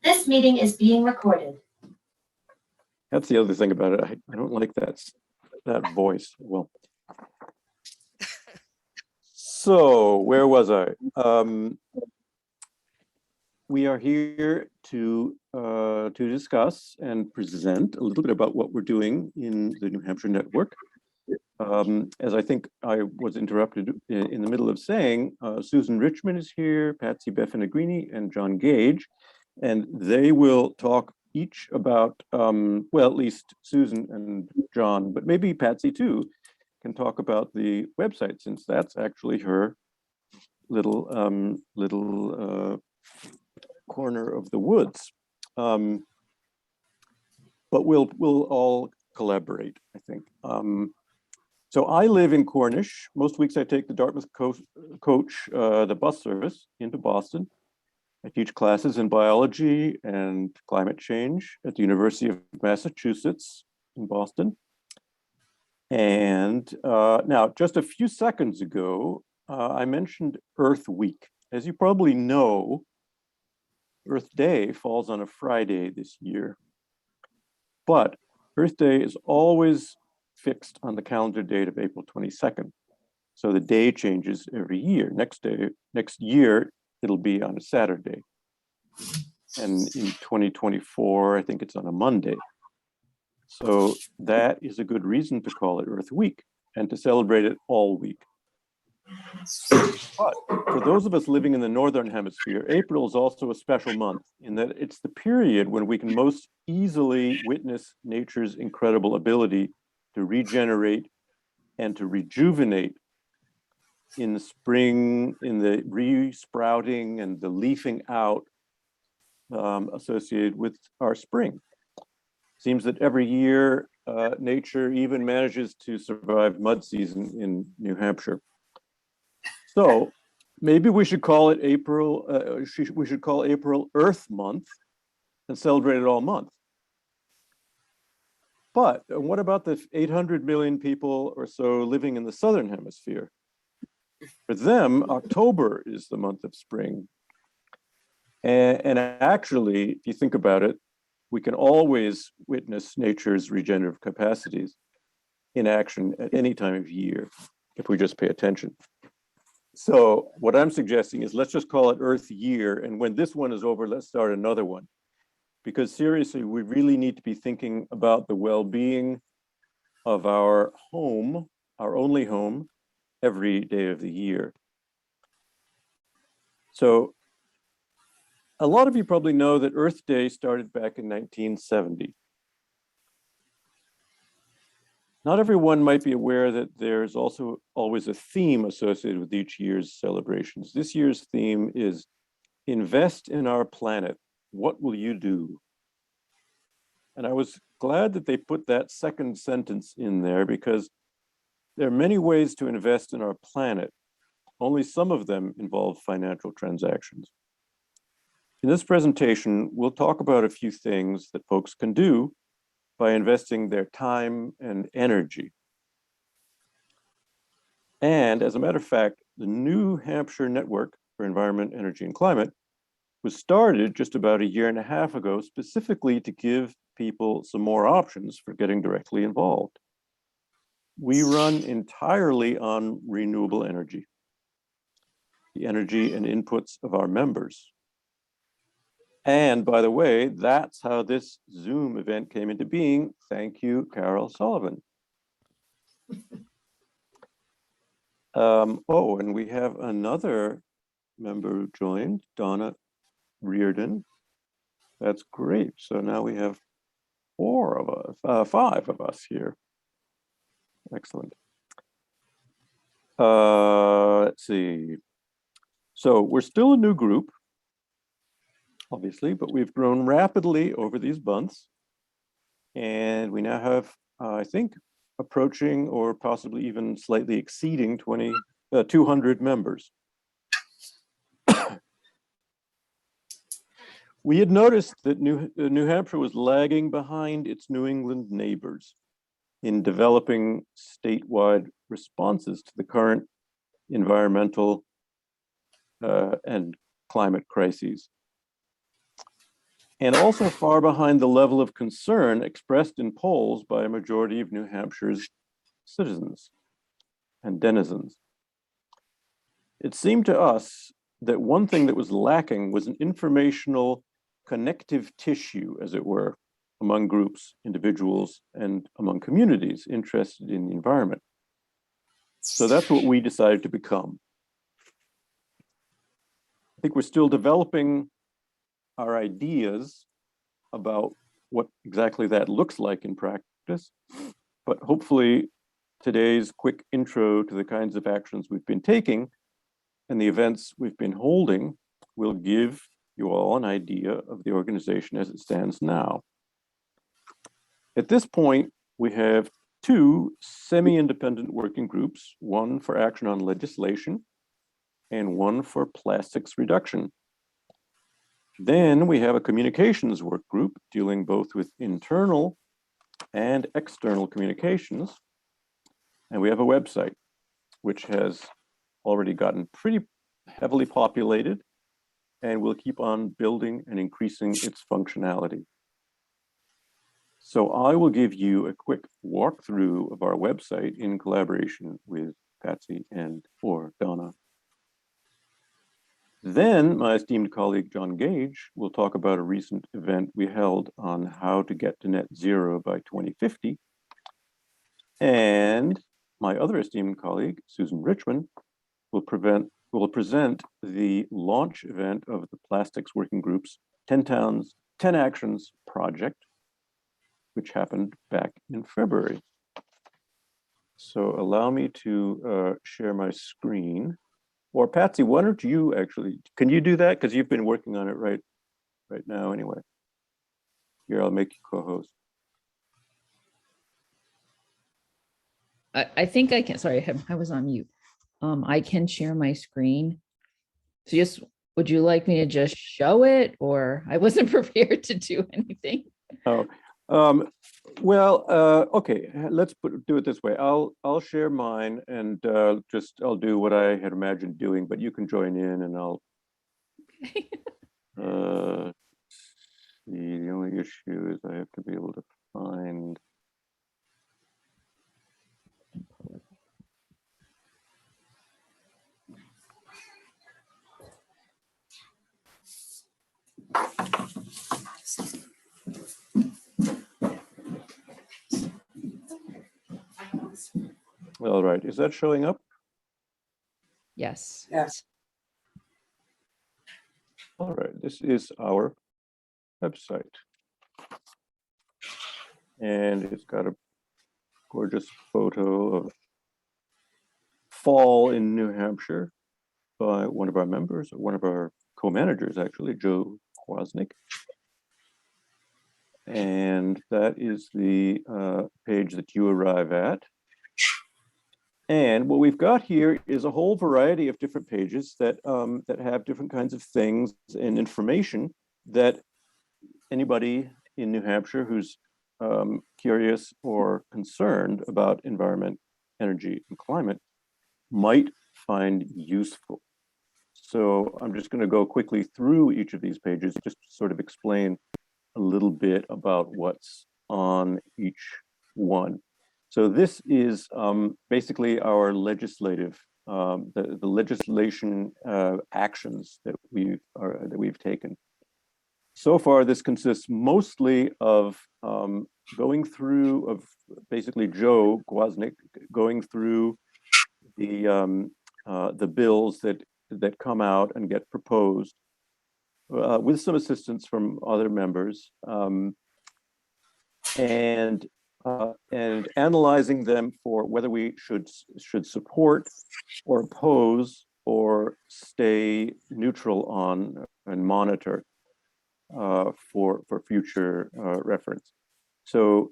This meeting is being recorded. That's the other thing about it. I don't like that voice. Well, so where was I? We are here to discuss and present a little bit about what we're doing in the New Hampshire Network. As I think I was interrupted in the middle of saying, Susan Richmond is here, Patsy Beffinagrini, and John Gage, and they will talk each about, well, at least Susan and John, but maybe Patsy too, can talk about the website, since that's actually her little corner of the woods. But we'll all collaborate, I think. So I live in Cornish. Most weeks I take the Dartmouth coach, the bus service into Boston. I teach classes in biology and climate change at the University of Massachusetts in Boston. And now, just a few seconds ago, I mentioned Earth Week. As you probably know, Earth Day falls on a Friday this year. But Earth Day is always fixed on the calendar date of April 22nd. So the day changes every year. Next year, it'll be on a Saturday. And in 2024, I think it's on a Monday. So that is a good reason to call it Earth Week and to celebrate it all week. But for those of us living in the Northern Hemisphere, April is also a special month in that it's the period when we can most easily witness nature's incredible ability to regenerate and to rejuvenate in the spring, in the re-sprouting and the leafing out associated with our spring. Seems that every year, nature even manages to survive mud season in New Hampshire. So maybe we should call it April, we should call April Earth Month and celebrate it all month. But what about the 800 million people or so living in the Southern Hemisphere? For them, October is the month of spring. And actually, if you think about it, we can always witness nature's regenerative capacities in action at any time of year, if we just pay attention. So what I'm suggesting is let's just call it Earth Year. And when this one is over, let's start another one. Because seriously, we really need to be thinking about the well-being of our home, our only home, every day of the year. So a lot of you probably know that Earth Day started back in 1970. Not everyone might be aware that there's also always a theme associated with each year's celebrations. This year's theme is invest in our planet. What will you do? And I was glad that they put that second sentence in there because there are many ways to invest in our planet. Only some of them involve financial transactions. In this presentation, we'll talk about a few things that folks can do by investing their time and energy. And as a matter of fact, the New Hampshire Network for Environment, Energy, and Climate was started just about a year and a half ago, specifically to give people some more options for getting directly involved. We run entirely on renewable energy, the energy and inputs of our members. And by the way, that's how this Zoom event came into being. Thank you, Carol Sullivan. Oh, and we have another member who joined, Donna Reardon. That's great. So now we have 5 of us here. Excellent. Let's see. So we're still a new group, obviously, but we've grown rapidly over these months. And we now have, I think, approaching or possibly even slightly exceeding 200 members. We had noticed that New Hampshire was lagging behind its New England neighbors in developing statewide responses to the current environmental and climate crises, and also far behind the level of concern expressed in polls by a majority of New Hampshire's citizens and denizens. It seemed to us that one thing that was lacking was an informational connective tissue, as it were, among groups, individuals, and among communities interested in the environment. So that's what we decided to become. I think we're still developing our ideas about what exactly that looks like in practice, but hopefully today's quick intro to the kinds of actions we've been taking and the events we've been holding will give you all an idea of the organization as it stands now. At this point, we have two semi-independent working groups, one for action on legislation and one for plastics reduction. Then we have a communications work group dealing both with internal and external communications. And we have a website, which has already gotten pretty heavily populated and will keep on building and increasing its functionality. So I will give you a quick walkthrough of our website in collaboration with Patsy and or Donna. Then my esteemed colleague, John Gage, will talk about a recent event we held on how to get to net zero by 2050. And my other esteemed colleague, Susan Richmond, will present the launch event of the Plastics Working Group's 10 Towns, 10 Actions project, which happened back in February. So allow me to share my screen. Or Patsy, why don't you actually, can you do that? Because you've been working on it right now anyway. Here, I'll make you co-host. I think I can, sorry, I was on mute. I can share my screen. So just, would you like me to just show it, or I wasn't prepared to do anything? Oh, okay, let's do it this way. I'll share mine and I'll do what I had imagined doing, but you can join in and I'll, Okay. the only issue is I have to be able to find. All right, is that showing up? Yes. Yes. All right, this is our website. And it's got a gorgeous photo of fall in New Hampshire by one of our members, one of our co-managers actually, Joe Kwasnick. And that is the page that you arrive at. And what we've got here is a whole variety of different pages that that have different kinds of things and information that anybody in New Hampshire who's curious or concerned about environment, energy, and climate might find useful. So I'm just going to go quickly through each of these pages just to sort of explain a little bit about what's on each one. So this is basically our legislative, the legislation actions that we've taken. So far, this consists mostly of going through, of basically Joe Kwasnick going through the bills that come out and get proposed with some assistance from other members, and analyzing them for whether we should support or oppose or stay neutral on and monitor for future reference. So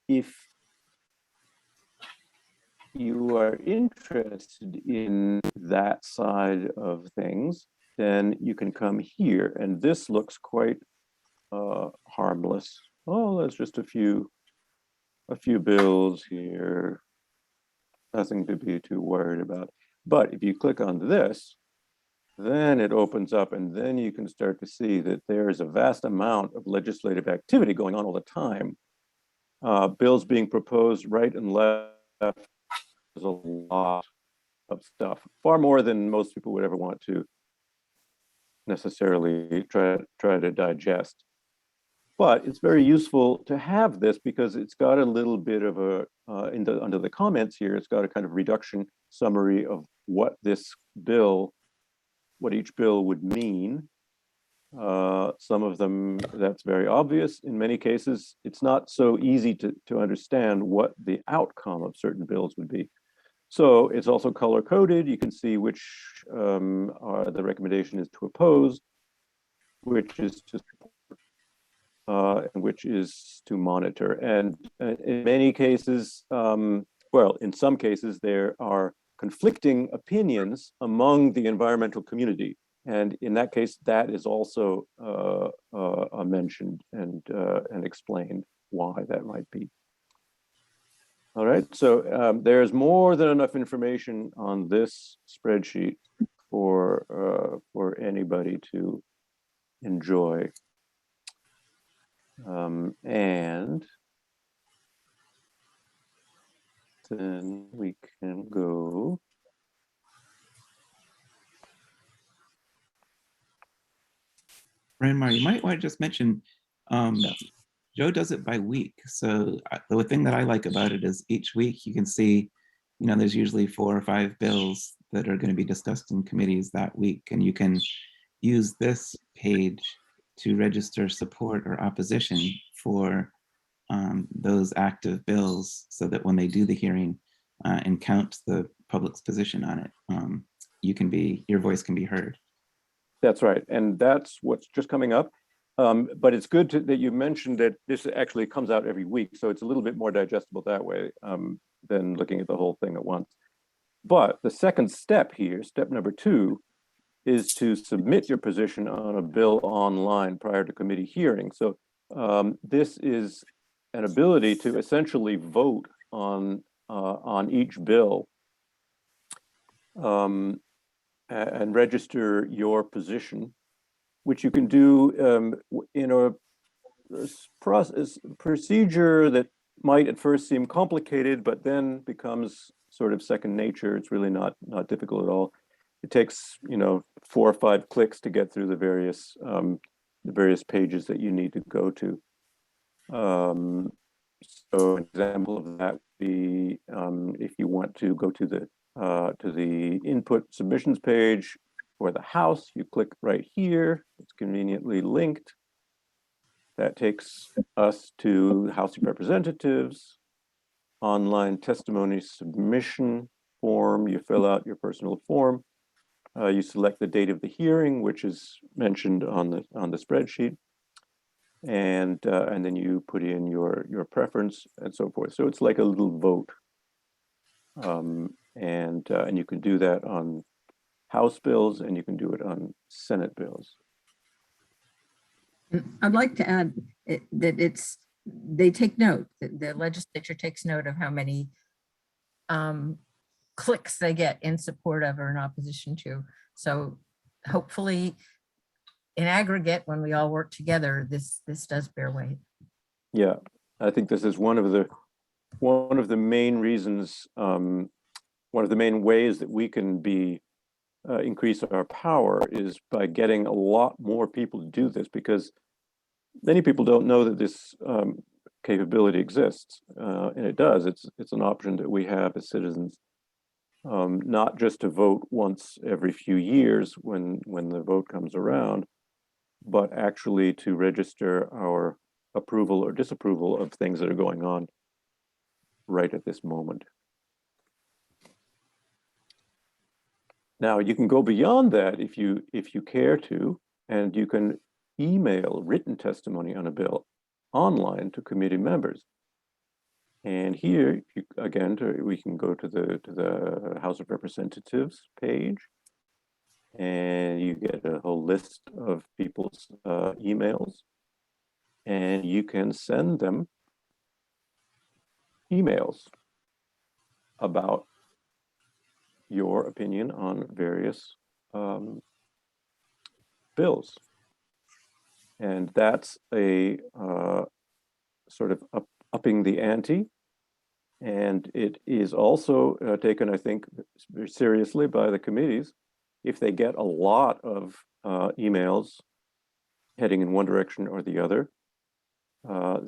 if you are interested in that side of things, then you can come here, and this looks quite harmless. Oh, there's just a few bills here, nothing to be too worried about. But if you click on this, then it opens up, and then you can start to see that there is a vast amount of legislative activity going on all the time. Bills being proposed right and left. There's a lot of stuff, far more than most people would ever want to necessarily try to digest. But it's very useful to have this because it's got a little bit of a, under the comments here, it's got a kind of reduction summary of what this bill, what each bill would mean. Some of them, that's very obvious. In many cases, it's not so easy to understand what the outcome of certain bills would be. So it's also color coded. You can see which the recommendation is to oppose, which is to support, and which is to monitor. And in many cases, well, in some cases, there are conflicting opinions among the environmental community. And in that case, that is also mentioned and explained why that might be. All right, so there's more than enough information on this spreadsheet for anybody to enjoy. And then we can go. Ranmar, you might want to just mention, Joe does it by week. So the thing that I like about it is each week you can see, there's usually 4 or 5 bills that are going to be discussed in committees that week. And you can use this page to register support or opposition for those active bills so that when they do the hearing and count the public's position on it, your voice can be heard. That's right. And that's what's just coming up. But it's good that you mentioned that this actually comes out every week. So it's a little bit more digestible that way than looking at the whole thing at once. But the second step here, step number 2, is to submit your position on a bill online prior to committee hearing. So this is an ability to essentially vote on each bill and register your position, which you can do in a procedure that might at first seem complicated, but then becomes sort of second nature. It's really not difficult at all. It takes 4 or 5 clicks to get through the various pages that you need to go to. So an example of that would be if you want to go to the input submissions page for the House, you click right here. It's conveniently linked. That takes us to House of Representatives, online testimony submission form. You fill out your personal form. You select the date of the hearing, which is mentioned on the spreadsheet, and then you put in your preference and so forth. So it's like a little vote, and you can do that on House bills, and you can do it on Senate bills. I'd like to add that they take note, the legislature takes note of how many clicks they get in support of or in opposition to. So hopefully in aggregate, when we all work together, this does bear weight. Yeah, I think this is one of the main reasons, one of the main ways that we can increase our power is by getting a lot more people to do this, because many people don't know that this capability exists, and it does. It's an option that we have as citizens, not just to vote once every few years when the vote comes around, but actually to register our approval or disapproval of things that are going on right at this moment. Now you can go beyond that if you care to, and you can email written testimony on a bill online to committee members. And here, we can go to the House of Representatives page, and you get a whole list of people's emails, and you can send them emails about your opinion on various bills. And that's a sort of upping the ante. And it is also taken, I think, very seriously by the committees. If they get a lot of emails heading in one direction or the other,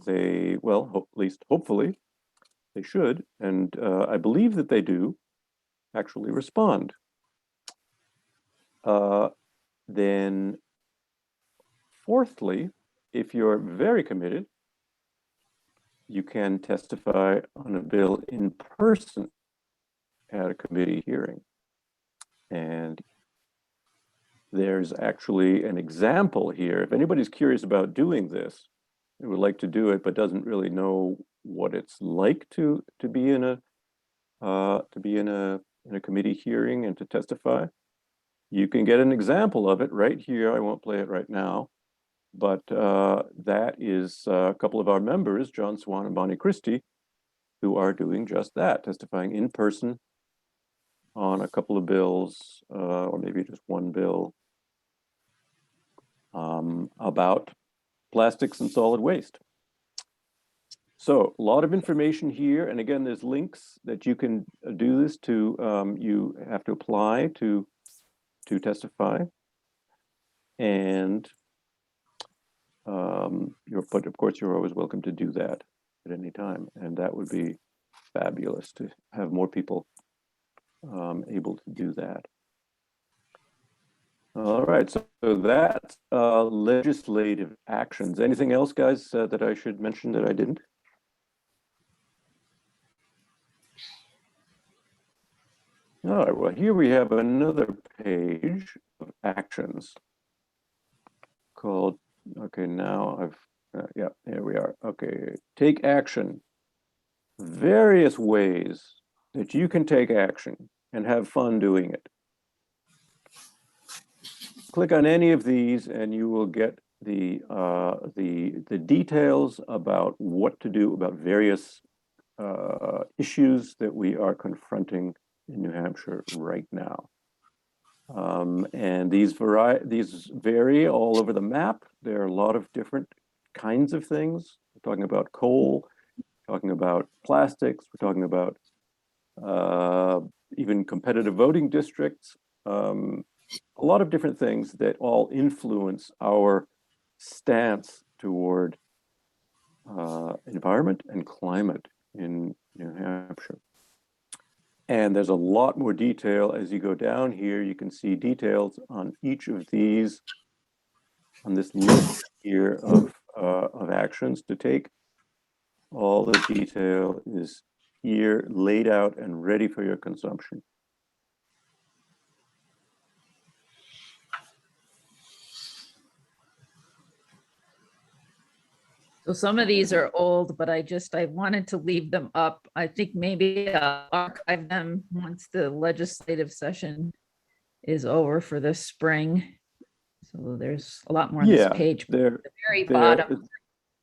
they, well, at least hopefully, they should, and I believe that they do, actually respond. Then, fourthly, if you're very committed, you can testify on a bill in person at a committee hearing. And there's actually an example here. If anybody's curious about doing this, and would like to do it, but doesn't really know what it's like to be in a committee hearing and to testify, you can get an example of it right here. I won't play it right now, but that is a couple of our members, John Swan and Bonnie Christie, who are doing just that, testifying in person on a couple of bills, or maybe just one bill, about plastics and solid waste. So a lot of information here. And again, there's links that you can do this to. You have to apply to testify. And but of course, you're always welcome to do that at any time. And that would be fabulous to have more people able to do that. All right, so that's legislative actions. Anything else, guys, that I should mention that I didn't? All right, well, here we have another page of actions called, okay, now yeah, here we are. Okay, take action. Various ways that you can take action and have fun doing it. Click on any of these and you will get the details about what to do about various issues that we are confronting in New Hampshire right now. And these vary all over the map. There are a lot of different kinds of things. We're talking about coal, talking about plastics, we're talking about even competitive voting districts, a lot of different things that all influence our stance toward environment and climate in New Hampshire. And there's a lot more detail as you go down here. You can see details on each of these, on this list here of actions to take. All the detail is here, laid out and ready for your consumption. So some of these are old, but I wanted to leave them up. I think maybe I'll archive them once the legislative session is over for this spring. So there's a lot more on this page. But the very bottom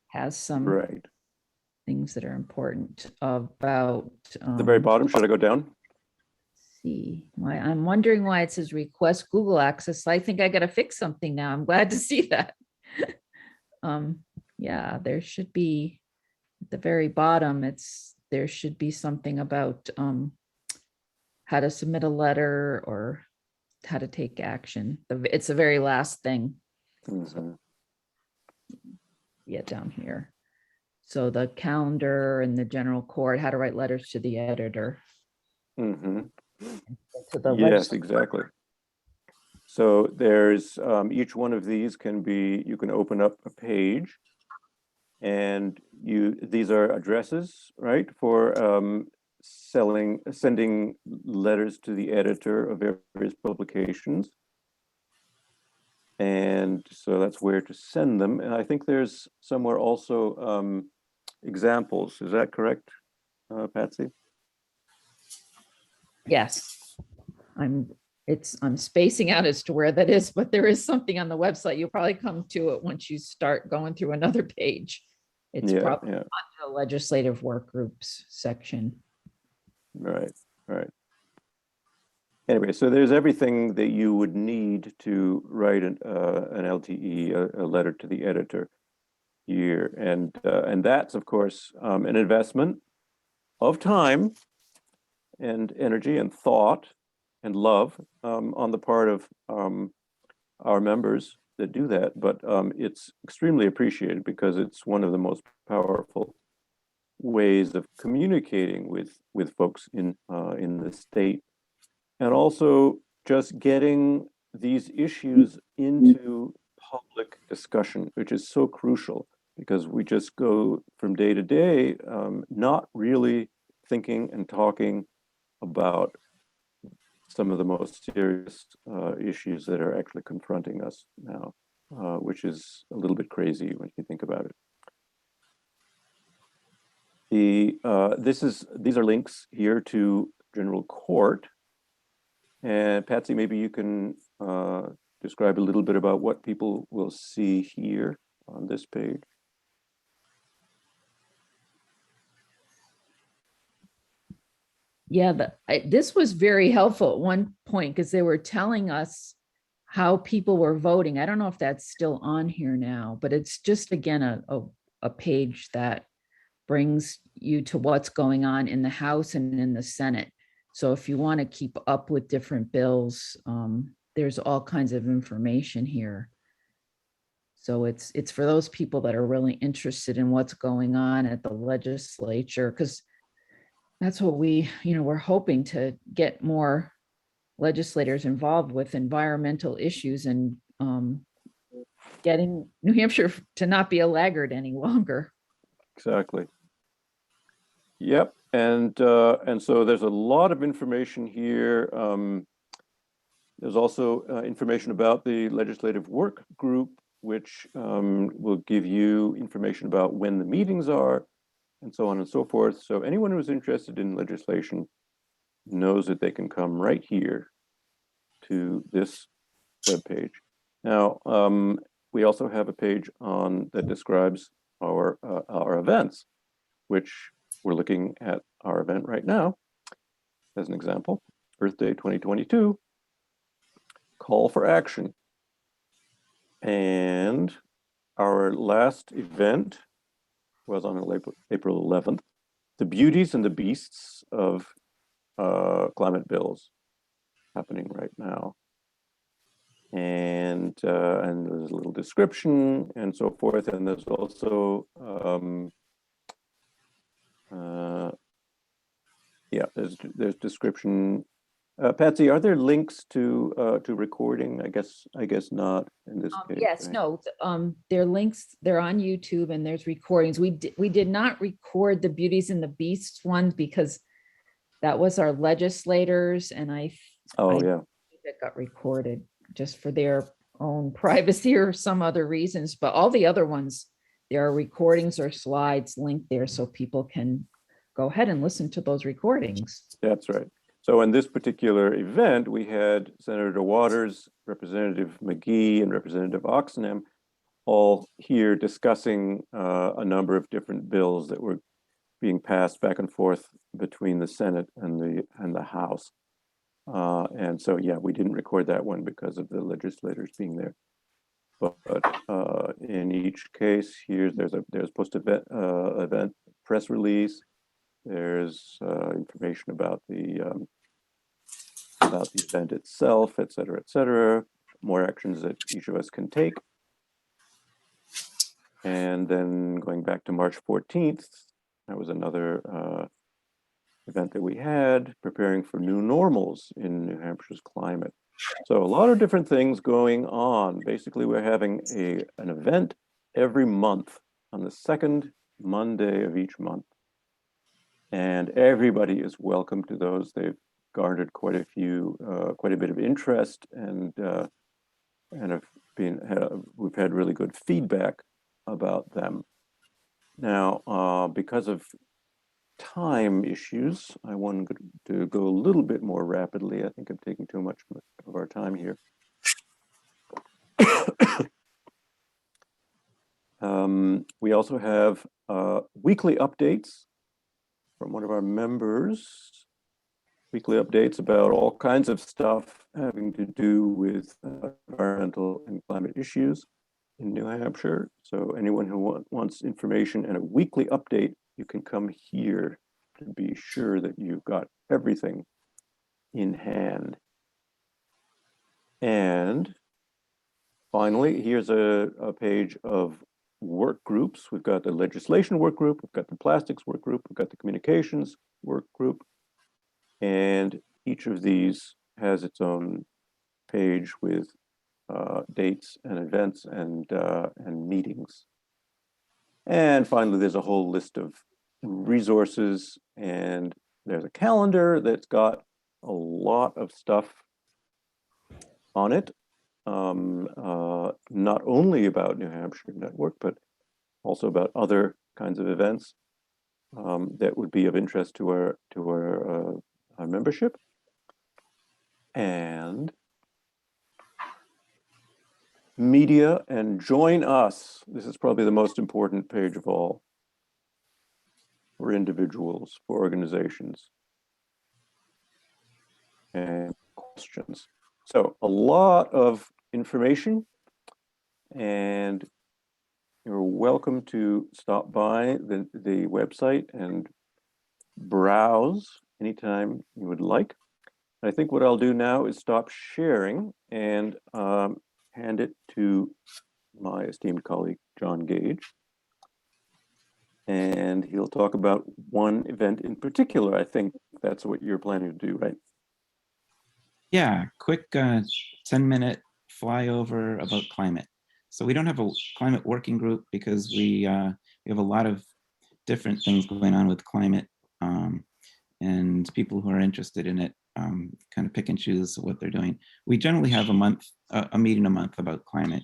has some right things that are important about. The very bottom, should I go down? See why I'm wondering why it says request Google access. I think I got to fix something now. I'm glad to see that. Yeah, there should be at the very bottom. There should be something about how to submit a letter or how to take action. It's the very last thing. So, yeah, down here. So the calendar and the general court, how to write letters to the editor. To the yes, exactly. So there's each one of these can be, you can open up a page and these are addresses, right, for sending letters to the editor of various publications. And so that's where to send them. And I think there's somewhere also examples. Is that correct, Patsy? Yes, I'm spacing out as to where that is, but there is something on the website. You'll probably come to it once you start going through another page. It's probably on the legislative work groups section. Right. Anyway, so there's everything that you would need to write an LTE, a letter to the editor here. And that's, of course, an investment of time and energy and thought and love on the part of our members that do that. But it's extremely appreciated because it's one of the most powerful ways of communicating with folks in the state, and also just getting these issues into public discussion, which is so crucial because we just go from day to day not really thinking and talking about some of the most serious issues that are actually confronting us now, which is a little bit crazy when you think about it. These are links here to General Court. And Patsy, maybe you can describe a little bit about what people will see here on this page. Yeah, this was very helpful at one point because they were telling us how people were voting. I don't know if that's still on here now, but it's just, again, a page that brings you to what's going on in the House and in the Senate. So if you want to keep up with different bills, there's all kinds of information here. So it's for those people that are really interested in what's going on at the legislature, because that's what we're hoping to get more legislators involved with environmental issues and getting New Hampshire to not be a laggard any longer. Exactly. Yep. And so there's a lot of information here. There's also information about the legislative work group, which will give you information about when the meetings are and so on and so forth. So anyone who's interested in legislation knows that they can come right here to this webpage. Now, we also have a page that describes our events, which we're looking at our event right now as an example. Earth Day 2022, call for action. And our last event was on April 11th, the beauties and the beasts of climate bills, happening right now. And there's a little description and so forth. And there's also, there's description. Patsy, are there links to recording? I guess not in this case. Yes, right? no, there are links, they're on YouTube and there's recordings. We did not record the Beauties and the Beasts ones because that was our legislators, and I Oh, yeah. think it got recorded just for their own privacy or some other reasons, but all the other ones, there are recordings or slides linked there so people can go ahead and listen to those recordings. That's right. So in this particular event, we had Senator Waters, Representative McGee, and Representative Oxenham all here discussing a number of different bills that were being passed back and forth between the Senate and the House. And so, yeah, we didn't record that one because of the legislators being there. But in each case, there's post-event press release. There's information about the event itself, et cetera, more actions that each of us can take. And then going back to March 14th, that was another event that we had, preparing for new normals in New Hampshire's climate. So a lot of different things going on. Basically, we're having an event every month on the second Monday of each month. And everybody is welcome to those. They've garnered quite a bit of interest, and we've had really good feedback about them. Now, because of time issues, I wanted to go a little bit more rapidly. I think I'm taking too much of our time here. We also have weekly updates from one of our members, weekly updates about all kinds of stuff having to do with environmental and climate issues in New Hampshire. So anyone who wants information and a weekly update, you can come here to be sure that you've got everything in hand. And finally, here's a page of work groups. We've got the legislation work group, we've got the plastics work group, we've got the communications work group, and each of these has its own page with dates and events and meetings. And finally, there's a whole list of resources, and there's a calendar that's got a lot of stuff on it, not only about New Hampshire Network, but also about other kinds of events that would be of interest to our membership. And media and join us. This is probably the most important page of all for individuals, for organizations, and questions. So a lot of information, and you're welcome to stop by the website and browse anytime you would like. I think what I'll do now is stop sharing and hand it to my esteemed colleague, John Gage. And he'll talk about one event in particular. I think that's what you're planning to do, right? Yeah, quick 10-minute flyover about climate. So we don't have a climate working group because we have a lot of different things going on with climate, and people who are interested in it kind of pick and choose what they're doing. We generally have a meeting a month about climate.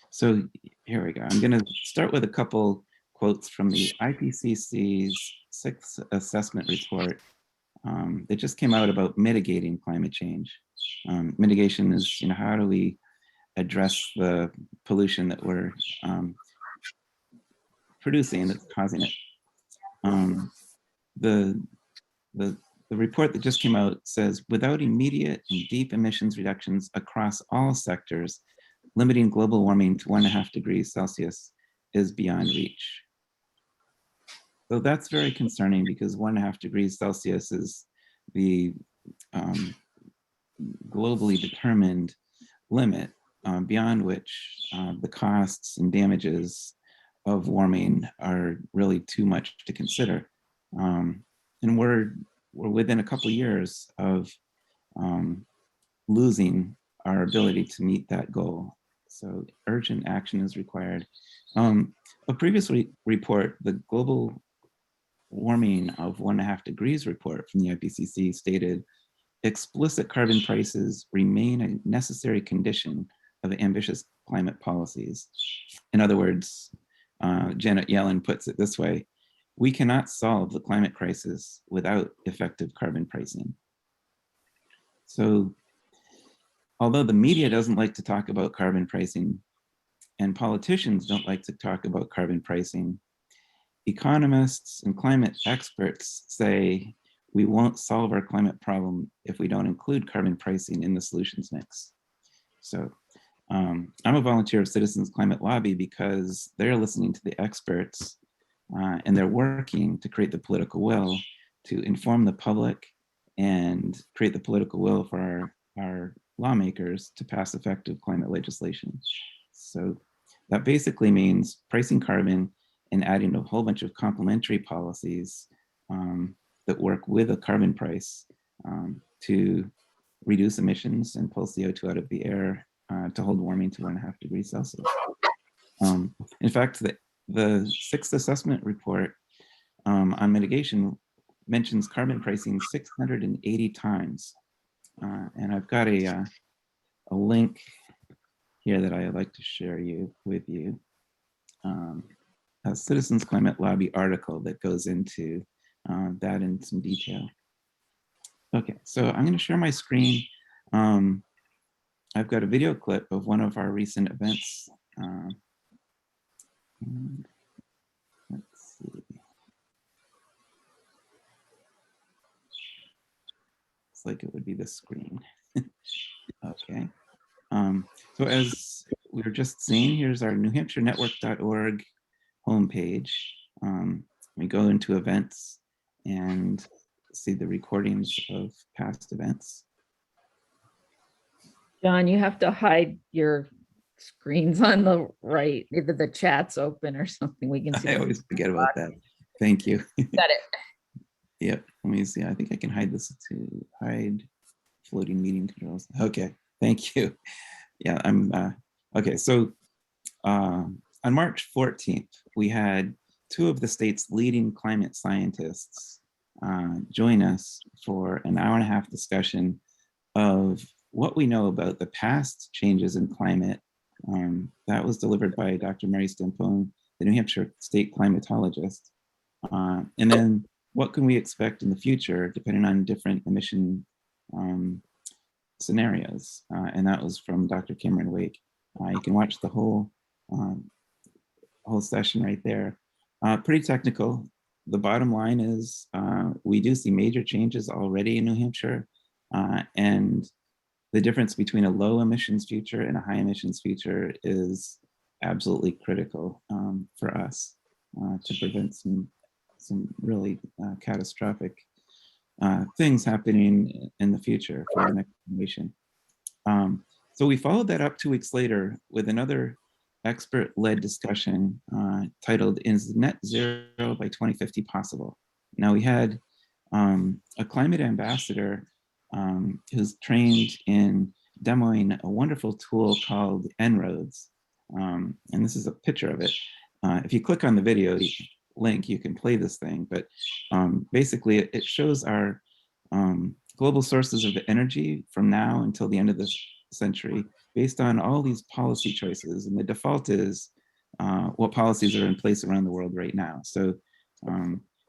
So here we go. I'm going to start with a couple quotes from the IPCC's 6th assessment report that just came out about mitigating climate change. Mitigation is, how do we address the pollution that we're producing that's causing it? The report that just came out says, without immediate and deep emissions reductions across all sectors, limiting global warming to 1.5 degrees Celsius is beyond reach. So that's very concerning because 1.5 degrees Celsius is the globally determined limit beyond which the costs and damages of warming are really too much to consider. And we're within a couple of years of losing our ability to meet that goal. So urgent action is required. A previous report, the global warming of 1.5 degrees report from the IPCC stated, explicit carbon prices remain a necessary condition of ambitious climate policies. In other words, Janet Yellen puts it this way, we cannot solve the climate crisis without effective carbon pricing. So although the media doesn't like to talk about carbon pricing and politicians don't like to talk about carbon pricing, economists and climate experts say we won't solve our climate problem if we don't include carbon pricing in the solutions mix. So I'm a volunteer of Citizens Climate Lobby because they're listening to the experts and they're working to create the political will to inform the public and create the political will for our lawmakers to pass effective climate legislation. So that basically means pricing carbon and adding a whole bunch of complementary policies that work with a carbon price to reduce emissions and pull CO2 out of the air to hold warming to 1.5 degrees Celsius. In fact, the 6th assessment report on mitigation mentions carbon pricing 680 times. And I've got a link here that I'd like to share with you. A Citizens Climate Lobby article that goes into that in some detail. Okay, so I'm going to share my screen. I've got a video clip of one of our recent events. Let's see. like it would be this screen. Okay. So as we were just seeing, here's our newhampshirenetwork.org homepage. We go into events and see the recordings of past events. John, you have to hide your screens on the right, either the chat's open or something. We can see. I always forget about that. Thank you. Got it. Yep. Let me see. I think I can hide this to hide floating meeting controls. Okay. Thank you. Yeah, okay. So on March 14th, we had two of the state's leading climate scientists join us for an hour-and-a-half discussion of what we know about the past changes in climate. That was delivered by Dr. Mary Stampone, the New Hampshire state climatologist. And then what can we expect in the future, depending on different emission scenarios? And that was from Dr. Cameron Wake. You can watch the whole session right there. Pretty technical. The bottom line is we do see major changes already in New Hampshire, and the difference between a low emissions future and a high emissions future is absolutely critical for us to prevent some really catastrophic things happening in the future for the next generation. So we followed that up 2 weeks later with another expert-led discussion titled, "Is Net Zero by 2050 Possible?" Now we had a climate ambassador who's trained in demoing a wonderful tool called En-ROADS. And this is a picture of it. If you click on the video link, you can play this thing, but basically it shows our global sources of energy from now until the end of this century based on all these policy choices. And the default is what policies are in place around the world right now. So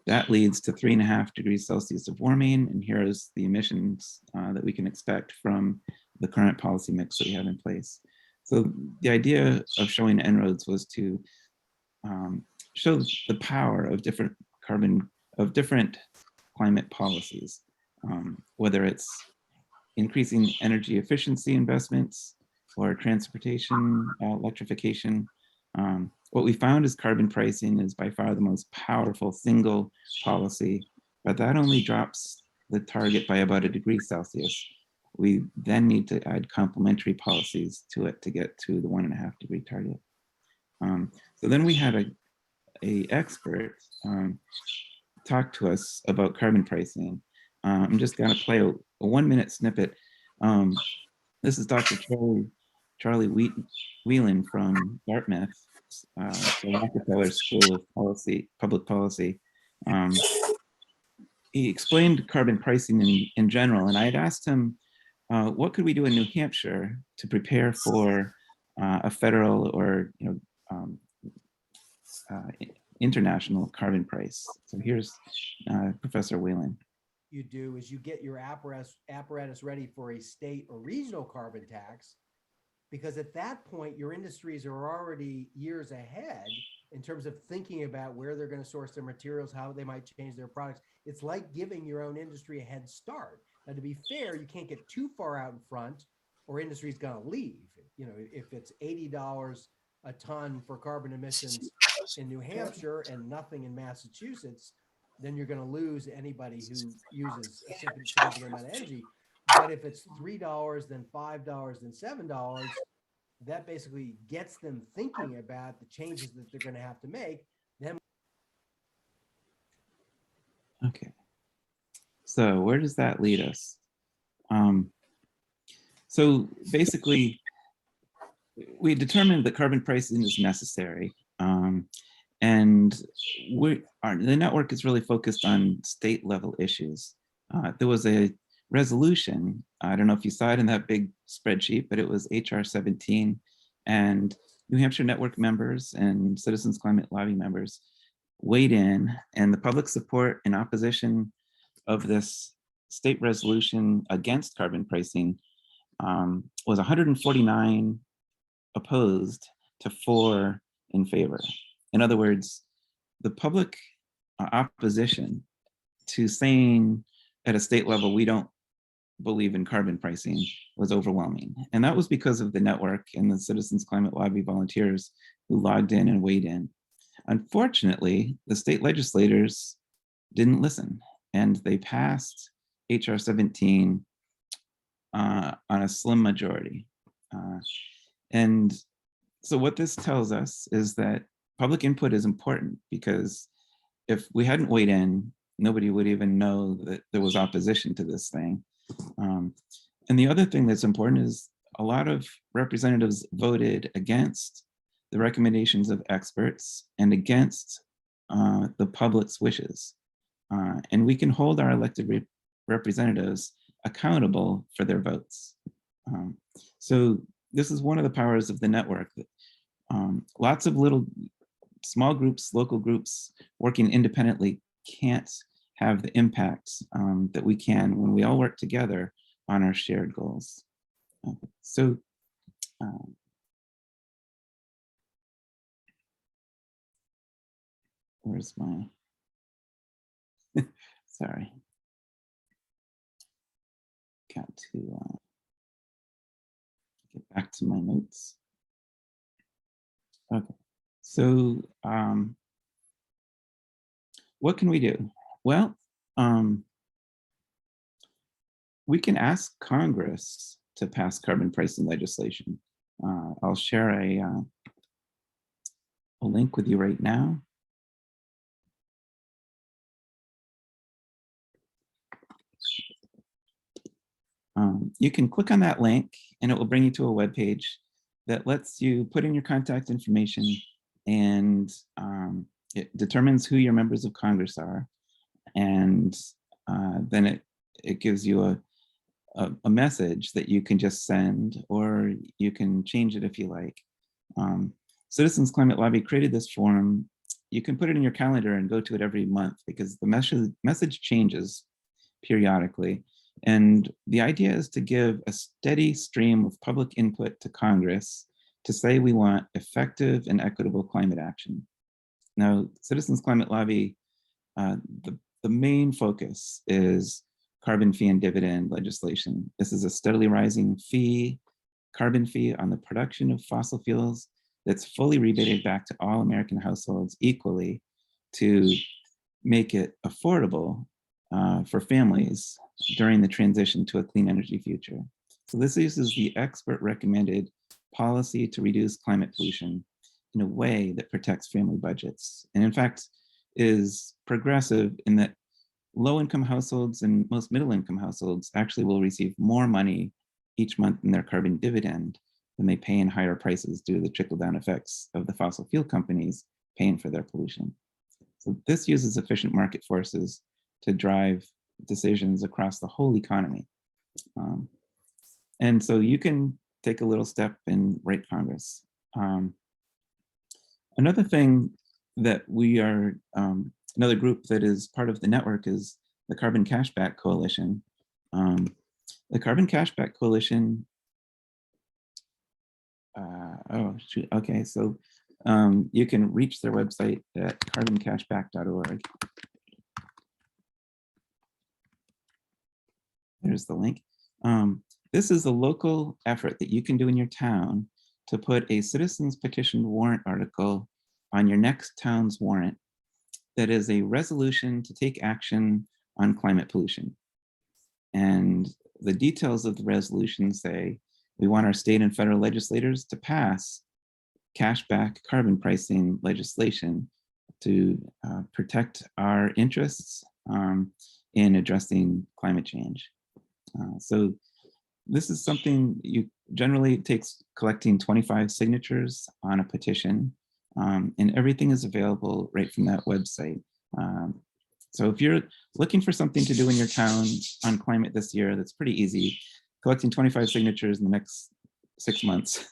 that leads to 3.5 degrees Celsius of warming. And here's the emissions that we can expect from the current policy mix that we have in place. So the idea of showing En-ROADS was to show the power of different climate policies, whether it's increasing energy efficiency investments or transportation, electrification. What we found is carbon pricing is by far the most powerful single policy, but that only drops the target by about 1 degree Celsius. We then need to add complementary policies to it to get to the 1.5 degree target. So then we had a expert talk to us about carbon pricing. I'm just gonna play a 1-minute snippet. This is Dr. Charlie Whelan from Dartmouth, the Rockefeller School of Public Policy. He explained carbon pricing in general, and I had asked him, what could we do in New Hampshire to prepare for a federal or international carbon price? So here's Professor Whelan. You do is you get your apparatus ready for a state or regional carbon tax, because at that point your industries are already years ahead in terms of thinking about where they're going to source their materials, how they might change their products. It's like giving your own industry a head start. Now, to be fair, you can't get too far out in front or industry's going to leave. You know, if it's $80 a ton for carbon emissions in New Hampshire and nothing in Massachusetts, then you're going to lose anybody who uses a significant amount of energy. But if it's $3, then $5, then $7, that basically gets them thinking about the changes that they're going to have to make. Then, okay. So where does that lead us? So basically, we determined that carbon pricing is necessary. And the network is really focused on state level issues. There was a resolution, I don't know if you saw it in that big spreadsheet, but it was HR 17, and New Hampshire Network members and Citizens Climate Lobby members weighed in, and the public support in opposition of this state resolution against carbon pricing was 149 opposed to 4 in favor. In other words, the public opposition to saying at a state level, we don't believe in carbon pricing was overwhelming. And that was because of the network and the Citizens Climate Lobby volunteers who logged in and weighed in. Unfortunately, the state legislators didn't listen, and they passed HR 17 on a slim majority. And so what this tells us is that public input is important, because if we hadn't weighed in, nobody would even know that there was opposition to this thing. And the other thing that's important is a lot of representatives voted against the recommendations of experts and against the public's wishes. And we can hold our elected representatives accountable for their votes. So this is one of the powers of the network. Lots of little small groups, local groups working independently can't have the impact that we can when we all work together on our shared goals. So where's my, sorry. Got to get back to my notes. Okay, so what can we do? Well, we can ask Congress to pass carbon pricing legislation. I'll share a link with you right now. You can click on that link and it will bring you to a web page that lets you put in your contact information, and it determines who your members of Congress are. And then it gives you a message that you can just send, or you can change it if you like. Citizens Climate Lobby created this forum. You can put it in your calendar and go to it every month, because the message changes periodically. And the idea is to give a steady stream of public input to Congress to say we want effective and equitable climate action. Now, Citizens Climate Lobby, the main focus is carbon fee and dividend legislation. This is a steadily rising carbon fee on the production of fossil fuels that's fully rebated back to all American households equally to make it affordable for families during the transition to a clean energy future. So this uses the expert recommended policy to reduce climate pollution in a way that protects family budgets. And in fact, is progressive in that low-income households and most middle-income households actually will receive more money each month in their carbon dividend than they pay in higher prices due to the trickle-down effects of the fossil fuel companies paying for their pollution. So this uses efficient market forces to drive decisions across the whole economy. And so you can take a little step and write Congress. Another thing that we are, another group that is part of the network is the Carbon Cashback Coalition. The Carbon Cashback Coalition, oh shoot, okay, so you can reach their website at carboncashback.org. There's the link. This is a local effort that you can do in your town to put a citizens petition warrant article on your next town's warrant that is a resolution to take action on climate pollution. And the details of the resolution say we want our state and federal legislators to pass cashback carbon pricing legislation to protect our interests in addressing climate change. So this is something you generally takes collecting 25 signatures on a petition, and everything is available right from that website. So if you're looking for something to do in your town on climate this year, that's pretty easy. Collecting 25 signatures in the next 6 months.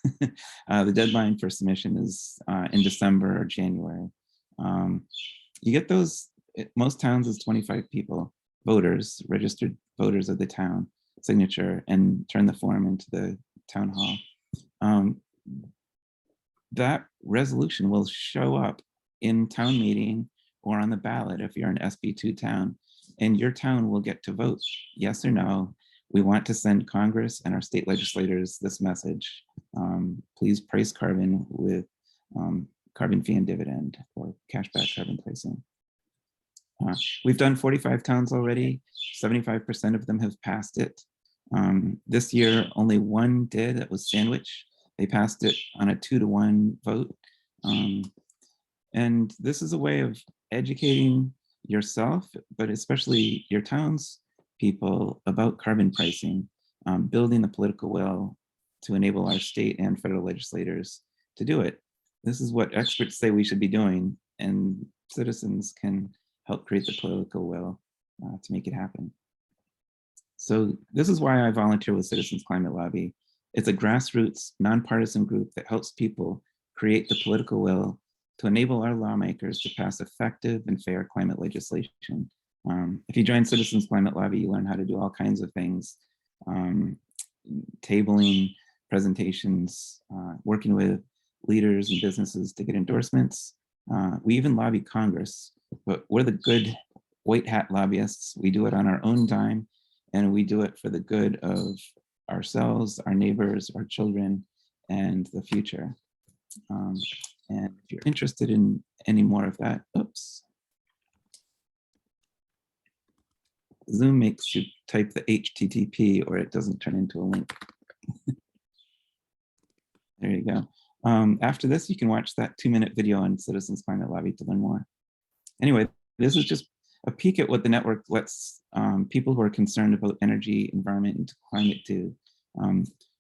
The deadline for submission is in December or January. You get those, most towns is 25 people, voters, registered voters of the town, signature, and turn the form into the town hall. That resolution will show up in town meeting or on the ballot if you're an SB2 town, and your town will get to vote yes or no We want to send Congress and our state legislators this message. Please price carbon with carbon fee and dividend or cashback carbon pricing. We've done 45 towns already. 75% of them have passed it. This year, only one did. That was Sandwich. They passed it on a 2-to-1 vote. And this is a way of educating yourself, but especially your towns people about carbon pricing, building the political will to enable our state and federal legislators to do it. This is what experts say we should be doing, and citizens can help create the political will to make it happen. So this is why I volunteer with Citizens Climate Lobby. It's a grassroots, nonpartisan group that helps people create the political will to enable our lawmakers to pass effective and fair climate legislation. If you join Citizens Climate Lobby, you learn how to do all kinds of things, tabling presentations, working with leaders and businesses to get endorsements. We even lobby Congress, but we're the good white hat lobbyists. We do it on our own dime, and we do it for the good of ourselves, our neighbors, our children, and the future. And if you're interested in any more of that, oops. Zoom makes you type the HTTP or it doesn't turn into a link. There you go. After this, you can watch that 2-minute video on Citizens Climate Lobby to learn more. Anyway, this is just a peek at what the network lets people who are concerned about energy, environment, and climate do.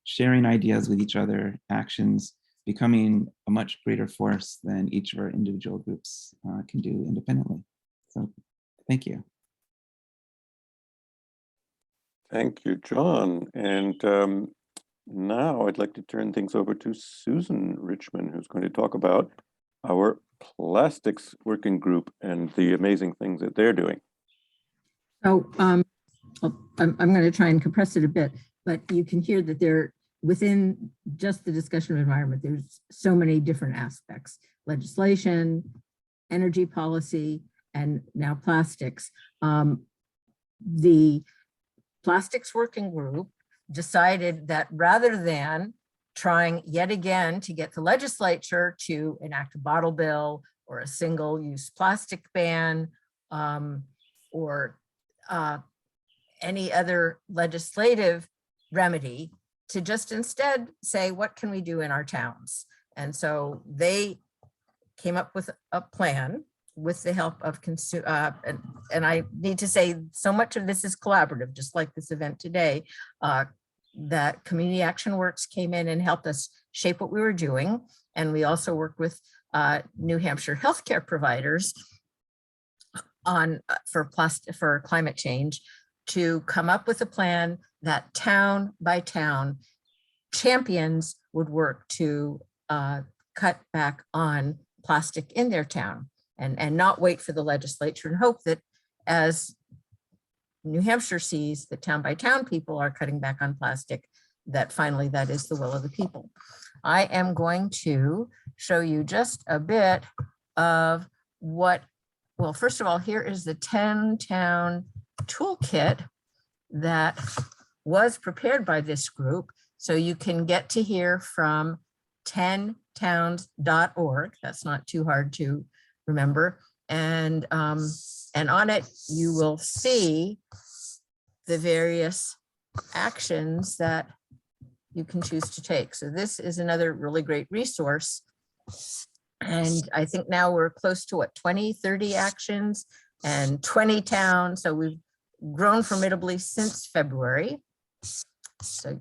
Sharing ideas with each other, actions, becoming a much greater force than each of our individual groups can do independently. So thank you. Thank you, John. And now I'd like to turn things over to Susan Richmond, who's going to talk about our plastics working group and the amazing things that they're doing. So I'm going to try and compress it a bit, but you can hear that they're within just the discussion of environment. There's so many different aspects: legislation, energy policy, and now plastics. The Plastics Working Group decided that rather than trying yet again to get the legislature to enact a bottle bill or a single-use plastic ban or any other legislative remedy, to just instead say, what can we do in our towns? And so they came up with a plan with the help of and I need to say, so much of this is collaborative, just like this event today, that Community Action Works came in and helped us shape what we were doing. And we also worked with New Hampshire healthcare providers on for climate change to come up with a plan that town by town champions would work to cut back on plastic in their town. And not wait for the legislature, and hope that as New Hampshire sees that town by town people are cutting back on plastic, that finally that is the will of the people. I am going to show you just a bit of what, well, first of all, here is the 10-town toolkit that was prepared by this group. So you can get to hear from 10towns.org. That's not too hard to remember, and on it you will see the various actions that you can choose to take. So this is another really great resource, and I think now we're close to what, 20-30 actions and 20 towns. So we've grown formidably since February, so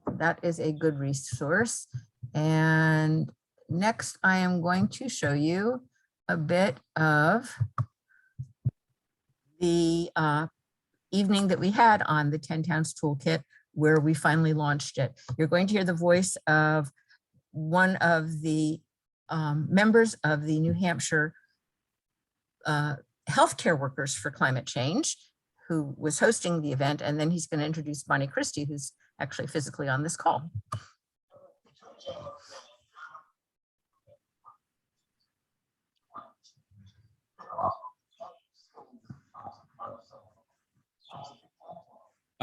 that is a good resource. And next I am going to show you a bit of the evening that we had on the 10 Towns Toolkit, where we finally launched it. You're going to hear the voice of one of the members of the New Hampshire Healthcare Workers for Climate Change, who was hosting the event, and then he's going to introduce Bonnie Christie, who's actually physically on this call.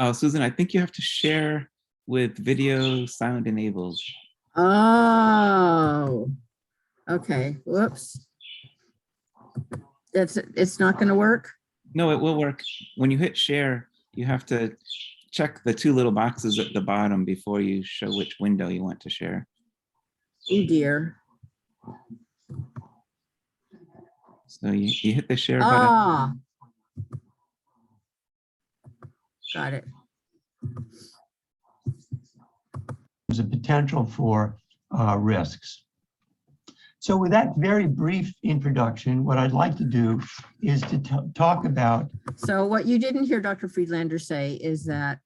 Oh, Susan, I think you have to share with video sound enabled. Oh, okay, whoops. It's not gonna work? No, it will work. When you hit share, you have to check the two little boxes at the bottom before you show which window you want to share. Oh dear. So you hit the share button. Ah. Got it. There's a potential for risks. So with that very brief introduction, what I'd like to do is to talk about. So what you didn't hear Dr. Friedlander say is that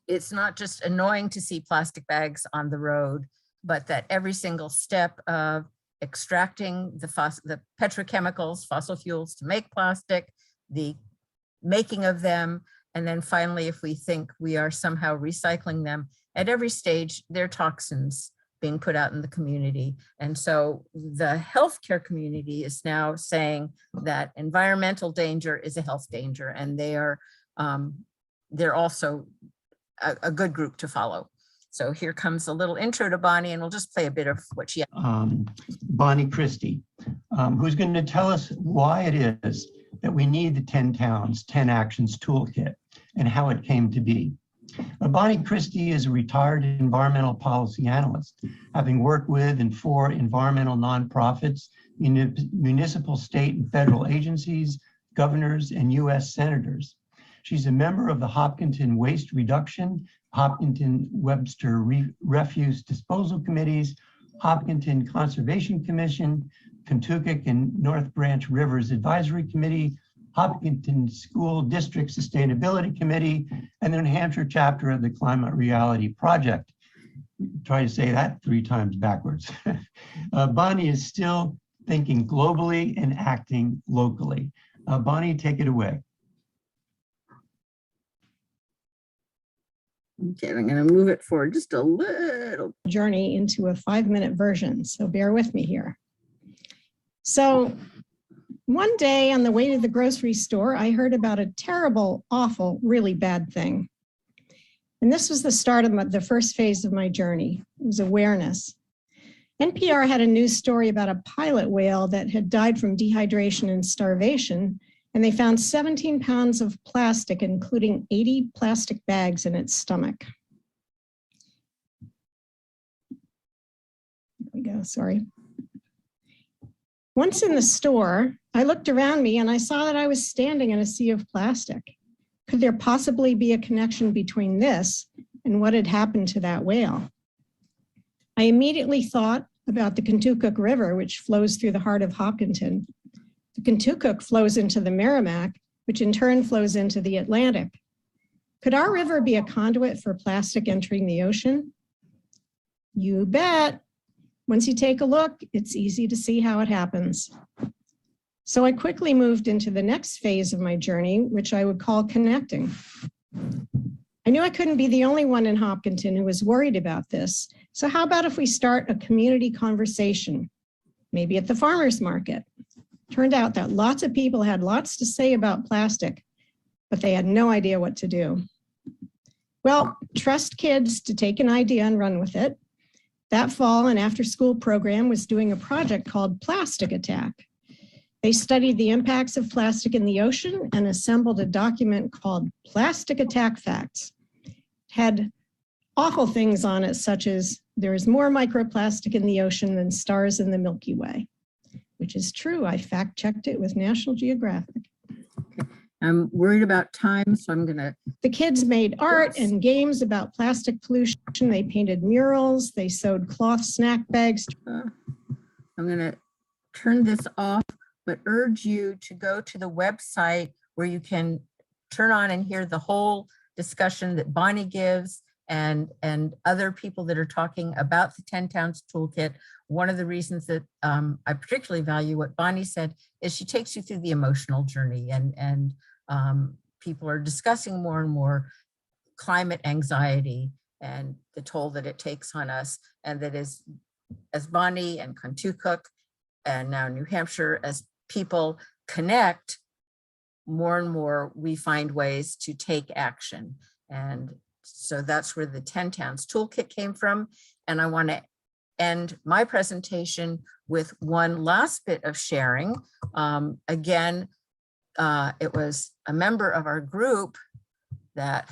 it's not just annoying to see plastic bags on the road, but that every single step of extracting the petrochemicals, fossil fuels to make plastic, the making of them, and then finally, if we think we are somehow recycling them, at every stage, there are toxins being put out in the community. And so the healthcare community is now saying that environmental danger is a health danger, and they're also a good group to follow. So here comes a little intro to Bonnie, and we'll just play a bit of what she had. Bonnie Christie, who's going to tell us why it is that we need the 10 Towns, 10 Actions Toolkit and how it came to be. Bonnie Christie is a retired environmental policy analyst, having worked with and for environmental nonprofits, municipal, state, and federal agencies, governors, and US senators. She's a member of the Hopkinton Waste Reduction, Hopkinton Webster Refuse Disposal Committees, Hopkinton Conservation Commission, Kentucky and North Branch Rivers Advisory Committee, Hopkinton School District Sustainability Committee, and the New Hampshire chapter of the Climate Reality Project. Try to say that 3 times backwards. Bonnie is still thinking globally and acting locally. Bonnie, take it away. Okay, I'm going to move it forward just a little. Journey into a 5-minute version, so bear with me here. So one day on the way to the grocery store, I heard about a terrible, awful, really bad thing. And this was the start of the first phase of my journey. It was awareness. NPR had a news story about a pilot whale that had died from dehydration and starvation, and they found 17 pounds of plastic, including 80 plastic bags in its stomach. There we go, sorry. Once in the store, I looked around me and I saw that I was standing in a sea of plastic. Could there possibly be a connection between this and what had happened to that whale? I immediately thought about the Kentucky River, which flows through the heart of Hopkinton. The Kentucky flows into the Merrimack, which in turn flows into the Atlantic. Could our river be a conduit for plastic entering the ocean? You bet. Once you take a look, it's easy to see how it happens. So I quickly moved into the next phase of my journey, which I would call connecting. I knew I couldn't be the only one in Hopkinton who was worried about this. So how about if we start a community conversation, maybe at the farmer's market? Turned out that lots of people had lots to say about plastic, but they had no idea what to do. Well, trust kids to take an idea and run with it. That fall, an after-school program was doing a project called Plastic Attack. They studied the impacts of plastic in the ocean and assembled a document called Plastic Attack Facts. It had awful things on it, such as there is more microplastic in the ocean than stars in the Milky Way, which is true. I fact-checked it with National Geographic. I'm worried about time, so I'm gonna. The kids made art and games about plastic pollution. They painted murals. They sewed cloth snack bags. I'm gonna turn this off, but urge you to go to the website where you can turn on and hear the whole discussion that Bonnie gives and other people that are talking about the 10 Towns Toolkit. One of the reasons that I particularly value what Bonnie said is she takes you through the emotional journey, and people are discussing more and more climate anxiety and the toll that it takes on us. And that is, as Bonnie and Kentucky and now New Hampshire, as people connect, more and more we find ways to take action. And so that's where the 10 Towns Toolkit came from. And I want to end my presentation with one last bit of sharing. Again, it was a member of our group that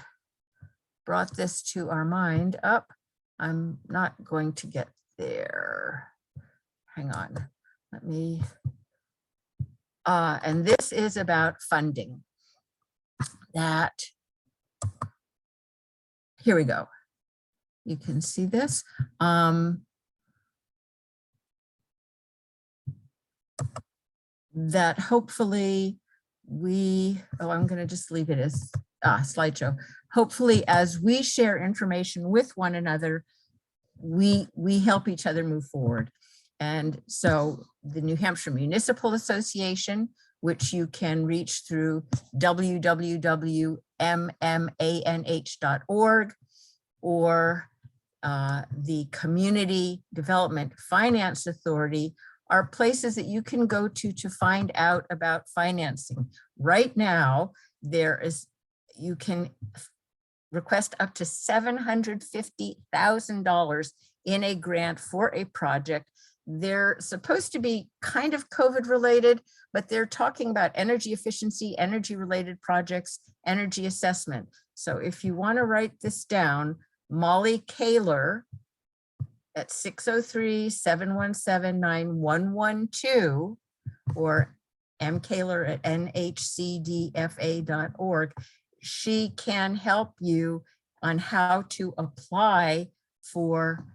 brought this to our mind up. I'm not going to get there. Hang on, let me. And this is about funding. That, here we go. You can see this. That hopefully I'm going to just leave it as slideshow. Hopefully, as we share information with one another, we help each other move forward. And so the New Hampshire Municipal Association, which you can reach through www.mmanh.org, or the Community Development Finance Authority, are places that you can go to find out about financing. Right now, you can request up to $750,000 in a grant for a project. They're supposed to be kind of COVID related, but they're talking about energy efficiency, energy related projects, energy assessment. So if you want to write this down, Molly Kaler at 603-717-9112 or mkaler@nhcdfa.org. She can help you on how to apply for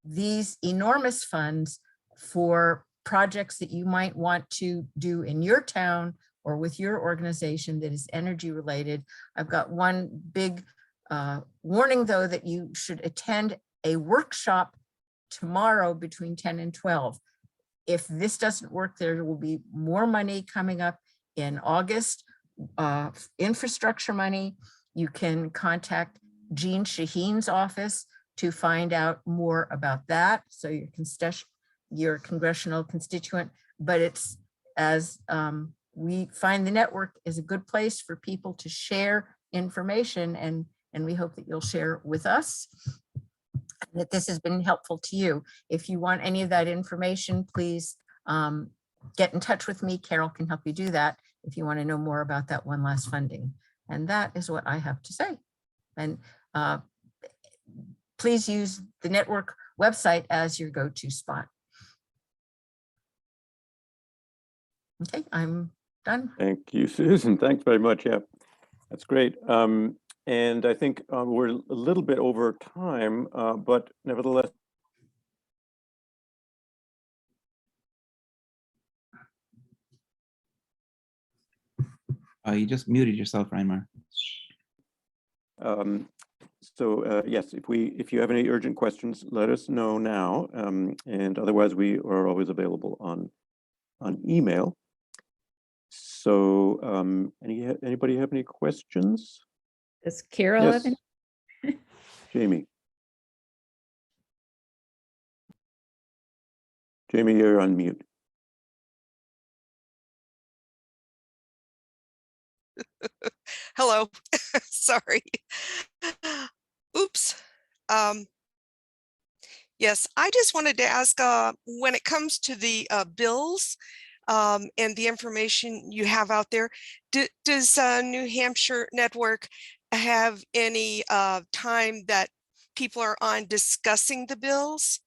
these enormous funds for projects that you might want to do in your town or with your organization that is energy related. I've got one big warning though, that you should attend a workshop tomorrow between 10 and 12. If this doesn't work, there will be more money coming up in August, infrastructure money. You can contact Jean Shaheen's office to find out more about that. So your congressional constituent, but it's as we find the network is a good place for people to share information, and we hope that you'll share with us that this has been helpful to you. If you want any of that information, please get in touch with me. Carol can help you do that if you want to know more about that one last funding. And that is what I have to say. And please use the network website as your go-to spot. Okay, I'm done. Thank you, Susan. Thanks very much. Yeah, that's great. And I think we're a little bit over time, but nevertheless. You just muted yourself, Reinmar. Yes, if you have any urgent questions, let us know now. And otherwise, we are always available on email. So anybody have any questions? Does Carol have Yes. any? Jamie. Jamie, you're on mute. Hello, sorry. Oops. Yes, I just wanted to ask, when it comes to the bills and the information you have out there, does New Hampshire Network have any time that people are on discussing the bills?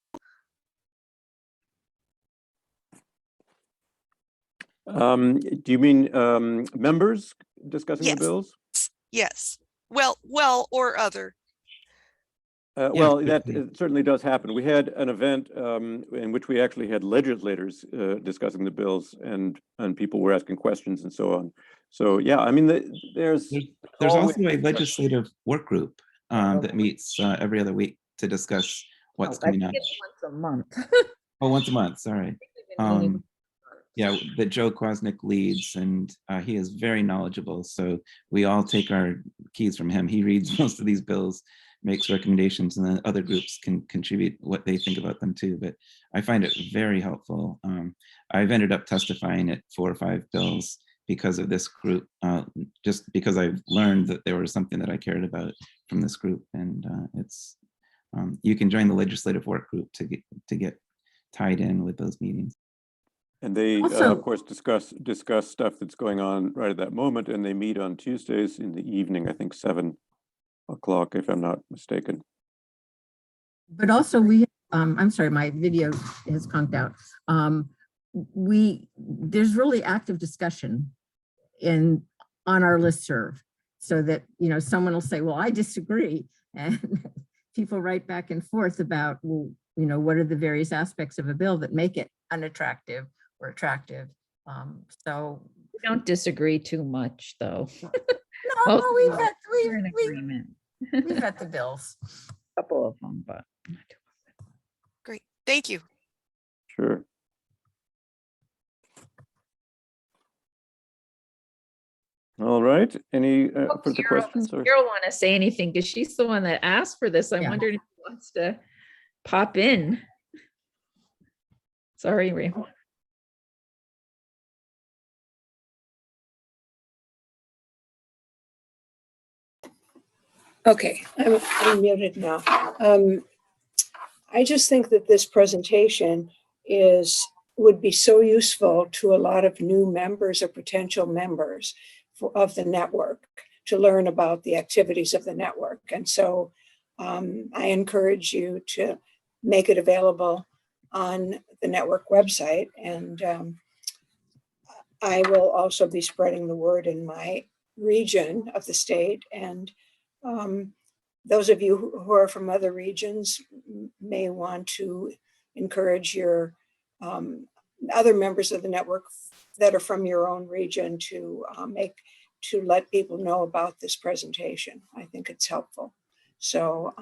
Do you mean members discussing the Yes. bills? Yes. Well, or other. Well, that certainly does happen. We had an event in which we actually had legislators discussing the bills, and people were asking questions and so on. So yeah, I mean, there's also a legislative work group that meets every other week to discuss what's coming up. Once a month. Oh, once a month, sorry. Yeah, that Joe Kwasnick leads, and he is very knowledgeable. So we all take our keys from him. He reads most of these bills, makes recommendations, and then other groups can contribute what they think about them too. But I find it very helpful. I've ended up testifying at 4 or 5 bills because of this group, just because I've learned that there was something that I cared about from this group. And it's, you can join the legislative work group to get tied in with those meetings. And they, Also- of course, discuss stuff that's going on right at that moment, and they meet on Tuesdays in the evening, I think 7 o'clock, if I'm not mistaken. But also we, I'm sorry, my video has conked out. There's really active discussion on our listserv, so that, you know, someone will say, well, I disagree. And people write back and forth about, well, you know, what are the various aspects of a bill that make it unattractive or attractive. So We don't disagree too much, though. no, we've We're in agreement. got the bills. Couple of them, but. Great. Thank you. Sure. All right. Any further questions? Or? Carol want to say anything because she's the one that asked for this. I Yeah. wondered if she wants to pop in. Sorry, Ray. Okay, I'm muted now. I just think that this presentation would be so useful to a lot of new members or potential members of the network to learn about the activities of the network. And so I encourage you to make it available on the network website. And I will also be spreading the word in my region of the state. And those of you who are from other regions may want to encourage your other members of the network that are from your own region to let people know about this presentation. I think it's helpful. So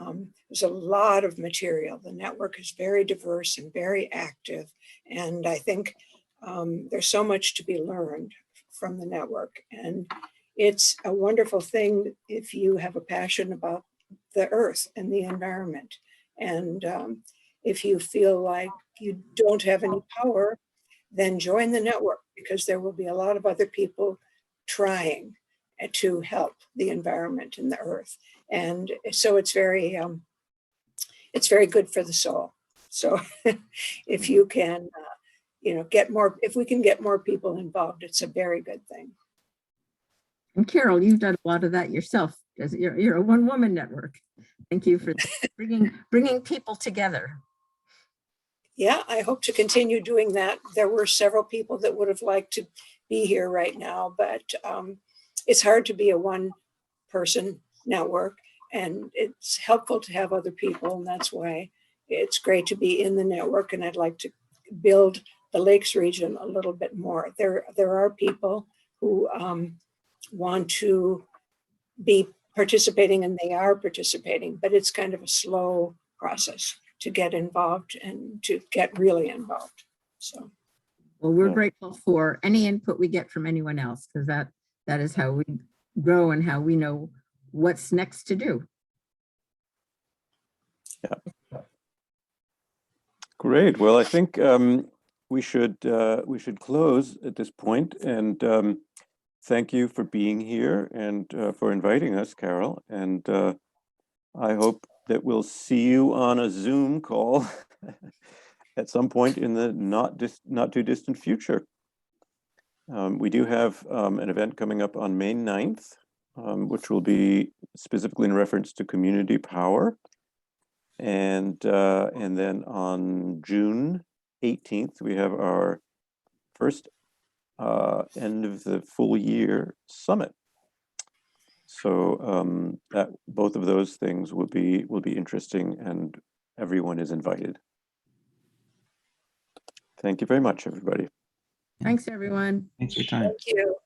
there's a lot of material. The network is very diverse and very active. And I think there's so much to be learned from the network. And it's a wonderful thing if you have a passion about the earth and the environment. And if you feel like you don't have any power, then join the network, because there will be a lot of other people trying to help the environment and the earth. And so it's very good for the soul. So if you can, if we can get more people involved, it's a very good thing. And Carol, you've done a lot of that yourself. You're a one-woman network. Thank you for bringing people together. Yeah, I hope to continue doing that. There were several people that would have liked to be here right now, but it's hard to be a one-person network, and it's helpful to have other people, and that's why it's great to be in the network. And I'd like to build the Lakes region a little bit more. There are people who want to be participating, and they are participating, but it's kind of a slow process to get involved and to get really involved. So, well, we're grateful for any input we get from anyone else, because that is how we grow and how we know what's next to do. Yeah. Great. Well, I think we should close at this point, and thank you for being here and for inviting us, Carol. And I hope that we'll see you on a Zoom call at some point in the not too distant future. We do have an event coming up on May 9th, which will be specifically in reference to community power. And then on June 18th, we have our first end of the full year summit. So that both of those things will be interesting, and everyone is invited. Thank you very much, everybody. Thanks, everyone. Thanks for your time. thank you.